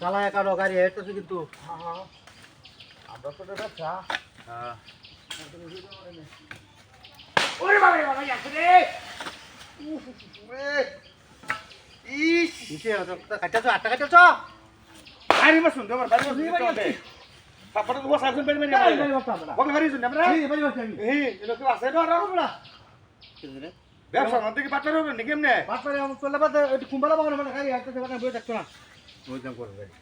চালায় কারো গাড়ি হেঁটেছে কিন্তু। আমরা তো ব্যবসা। হ্যাঁ ওরে বাবা রে বাবা যাচ্ছে রে। ইস কিসে কাটতেছ আটটা কাটতেছ বাড়ি বসুন তোমার বাড়ি বসুন তারপরে তো বসা আছেন বাড়ি বাড়ি বলে বাড়ি শুন আমরা এই লোক আছে না আমরা ব্যবসা মধ্যে কি পাটনার হবে নাকি এমনি বাটপারে আমি চলে বাদ একটু কুম্বালা বাগানো মানে গাড়ি হেঁটেছে বাগান বই থাকতো না বুঝলাম করবে গাড়ি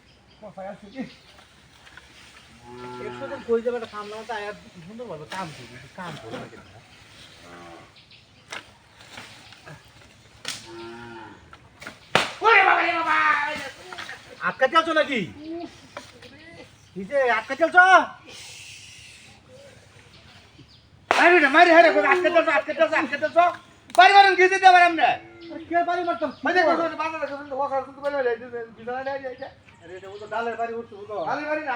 একশো দিন কই যাবে একটা কাম না তো আয়ার সুন্দর ভাবে কাম করবে কাম করবে ওরে বাবা রে বাবা আটকা চলছো নাকি কিসে আটকা চলছ আরে না মারি হারে আজকে তো বাড়ি বাড়ি গিয়ে দিতে পারি আমরা কে বাড়ি মারতাম মাঝে কথা বাজারে কথা তো বসা শুনতে পারি বিছানা নিয়ে যাইছে আরে এটা তো ডালের বাড়ি উঠছে তো খালি বাড়ি না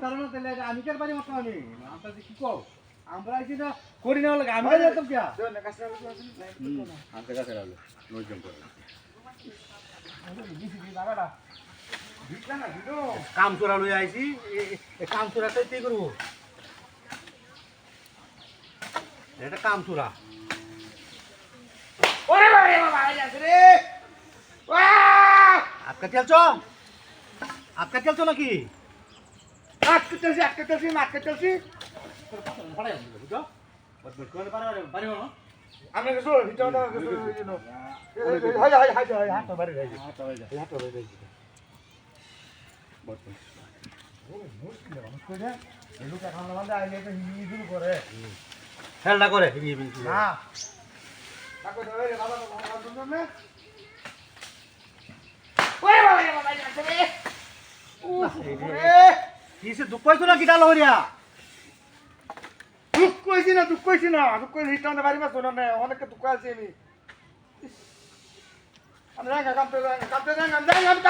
কারণ তাহলে আমি কেন বাড়ি মারতাম আমি আমরা কি কও আমরা আইছি না করি না লাগে আমি যেতাম কি না কাছে আমাদের কাছে রাখলো নজম করে কাম চোরা লই আইছি কাম চোরাটাই তুই করবো এটা কাম চোরা ওরে বাবা রে বাবা যাচ্ছে রে আটকা চলছো নাকি আজকে চলছি বুঝছো বাড়ি মানো আপনাকে শোন ভিতরে হাই বাড়ি যাই খেলটা করে কিসে দুঃখ পাইছো নাকি ডাল হরিয়া দুঃখ কইছি না হিটানো বাড়ি মাছ না অনেকটা দুঃখ আছে আমি কামতে আমি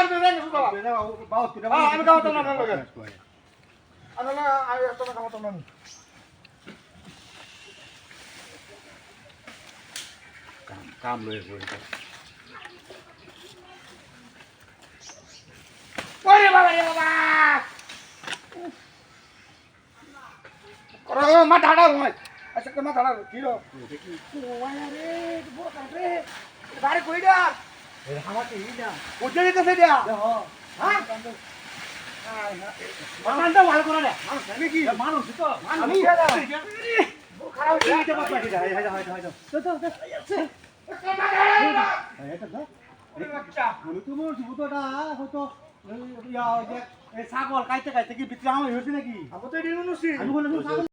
কামতাম না লোকে আমি একটা কামতাম না কাম লয়ে বই ওরে বাবা রে বাবা করো মাথা হাড়া হয় আচ্ছা মাথা হাড়া কি রে ওয়া রে বড় রে বাড়ি কইডা আমাকে এই না কোথায় যেতেছে দিয়া হ্যাঁ মানটা ভালো করে না আমি কি মানুষ তো আমি খারাপ হয়ে গেছে বাবা ছাগল কাইতে কাইতে কি বিক্রি আমার হয়েছে নাকি আমি তো এদিন